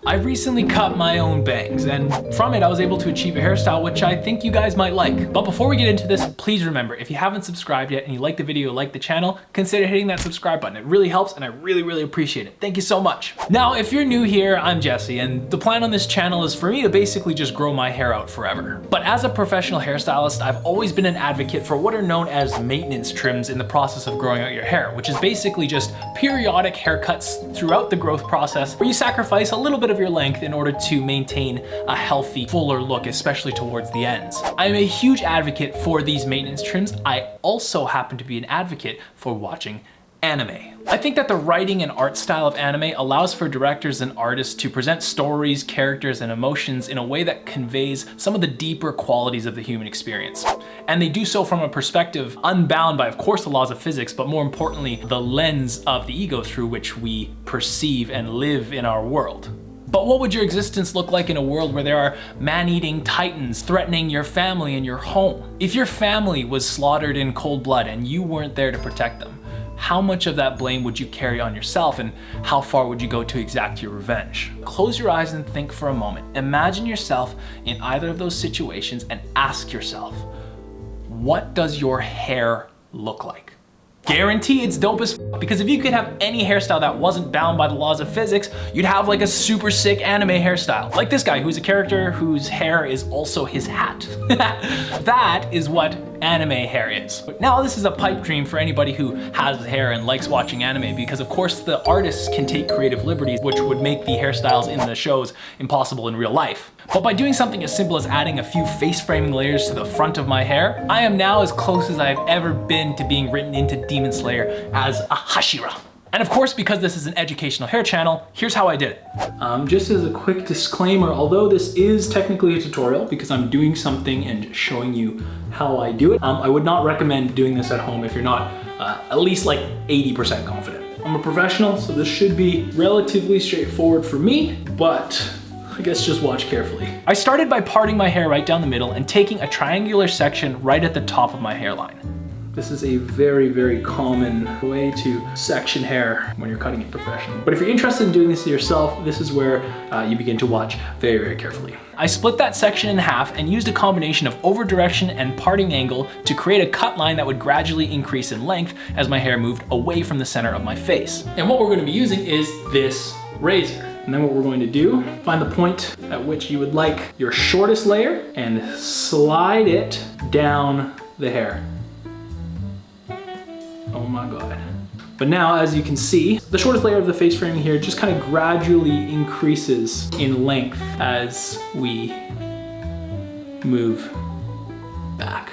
I recently cut my own bangs, and from it I was able to achieve a hairstyle which I think you guys might like. But before we get into this, please remember, if you haven't subscribed yet and you like the video, like the channel, consider hitting that subscribe button. It really helps and I really appreciate it. Thank you so much. Now, if you're new here, I'm Jesse, and the plan on this channel is for me to basically just grow my hair out forever. But as a professional hairstylist, I've always been an advocate for what are known as maintenance trims in the process of growing out your hair, which is basically just periodic haircuts throughout the growth process where you sacrifice a little bit of your length in order to maintain a healthy, fuller look, especially towards the ends. I'm a huge advocate for these maintenance trims. I also happen to be an advocate for watching anime. I think that the writing and art style of anime allows for directors and artists to present stories, characters, and emotions in a way that conveys some of the deeper qualities of the human experience. And they do so from a perspective unbound by, of course, the laws of physics, but more importantly, the lens of the ego through which we perceive and live in our world. But what would your existence look like in a world where there are man-eating titans threatening your family and your home? If your family was slaughtered in cold blood and you weren't there to protect them, how much of that blame would you carry on yourself, and how far would you go to exact your revenge? Close your eyes and think for a moment. Imagine yourself in either of those situations and ask yourself, what does your hair look like? Guarantee it's dope as f, because if you could have any hairstyle that wasn't bound by the laws of physics, you'd have like a super sick anime hairstyle. Like this guy, who's a character whose hair is also his hat. That is what anime hair is. But now this is a pipe dream for anybody who has hair and likes watching anime, because of course the artists can take creative liberties which would make the hairstyles in the shows impossible in real life. But by doing something as simple as adding a few face framing layers to the front of my hair, I am now as close as I've ever been to being written into Demon Slayer as a Hashira. And of course, because this is an educational hair channel, here's how I did it. Just as a quick disclaimer, although this is technically a tutorial because I'm doing something and showing you how I do it, I would not recommend doing this at home if you're not at least like 80% confident. I'm a professional, so this should be relatively straightforward for me, but I guess just watch carefully. I started by parting my hair right down the middle and taking a triangular section right at the top of my hairline. This is a very common way to section hair when you're cutting it professionally. But if you're interested in doing this yourself, this is where you begin to watch very carefully. I split that section in half and used a combination of over direction and parting angle to create a cut line that would gradually increase in length as my hair moved away from the center of my face. And what we're going to be using is this razor. And then what we're going to do, find the point at which you would like your shortest layer and slide it down the hair. Oh my God. But now, as you can see, the shortest layer of the face framing here just kind of gradually increases in length as we move back.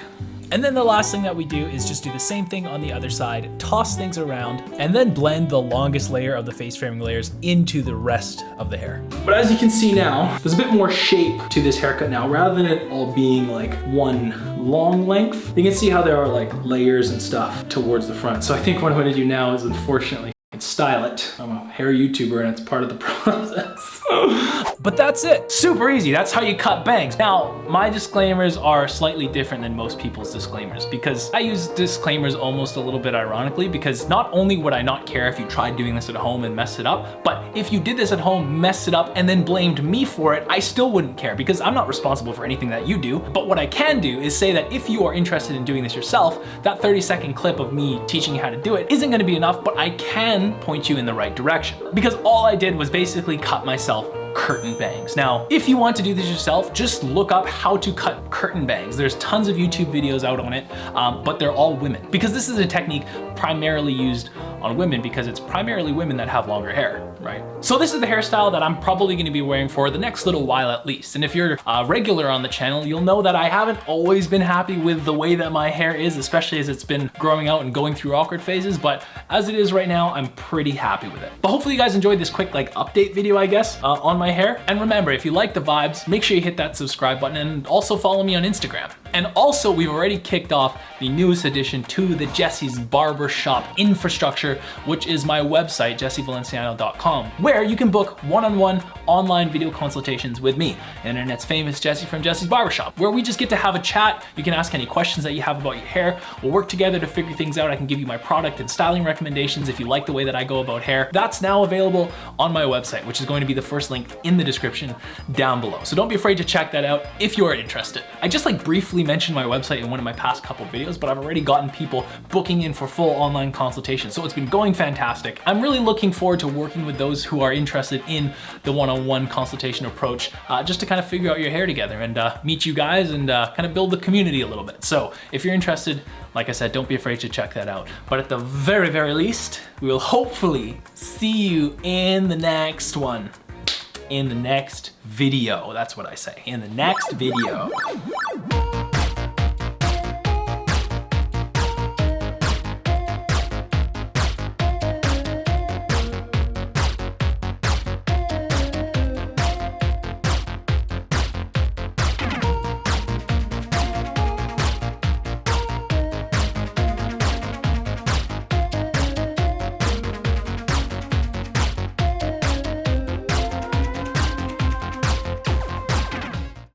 And then the last thing that we do is just do the same thing on the other side, toss things around, and then blend the longest layer of the face framing layers into the rest of the hair. But as you can see now, there's a bit more shape to this haircut now, rather than it all being like one long length. You can see how there are like layers and stuff towards the front. So I think what I'm gonna do now is, unfortunately, style it. I'm a hair YouTuber and it's part of the process. But that's it. Super easy. That's how you cut bangs. Now, my disclaimers are slightly different than most people's disclaimers, because I use disclaimers almost a little bit ironically, because not only would I not care if you tried doing this at home and messed it up, but if you did this at home, messed it up, and then blamed me for it, I still wouldn't care, because I'm not responsible for anything that you do. But what I can do is say that if you are interested in doing this yourself, that 30-second clip of me teaching you how to do it isn't gonna be enough, but I can point you in the right direction. Because all I did was basically cut myself curtain bangs. Now, if you want to do this yourself, just look up how to cut curtain bangs. There's tons of YouTube videos out on it, but they're all women. Because this is a technique primarily used on women, because it's primarily women that have longer hair, right? So this is the hairstyle that I'm probably gonna be wearing for the next little while at least. And if you're a regular on the channel, you'll know that I haven't always been happy with the way that my hair is, especially as it's been growing out and going through awkward phases. But as it is right now, I'm pretty happy with it. But hopefully you guys enjoyed this quick like update video, I guess, on my hair. And remember, if you like the vibes, make sure you hit that subscribe button and also follow me on Instagram. And also, we've already kicked off the newest addition to the Jesse's Barbershop infrastructure, which is my website, jessevalenciano.com, where you can book one-on-one online video consultations with me, internet's famous Jesse from Jesse's Barbershop, where we just get to have a chat. You can ask any questions that you have about your hair. We'll work together to figure things out. I can give you my product and styling recommendations if you like the way that I go about hair. That's now available on my website, which is going to be the first link in the description down below. So don't be afraid to check that out if you are interested. I just briefly mentioned my website in one of my past couple videos, but I've already gotten people booking in for full online consultations. So it's been going fantastic. I'm really looking forward to working with those who are interested in the one-on-one consultation approach, just to kind of figure out your hair together and meet you guys and kind of build the community a little bit. So if you're interested, like I said, don't be afraid to check that out. But at the very, very least, we will hopefully see you in the next one. In the next video, that's what I say, in the next video.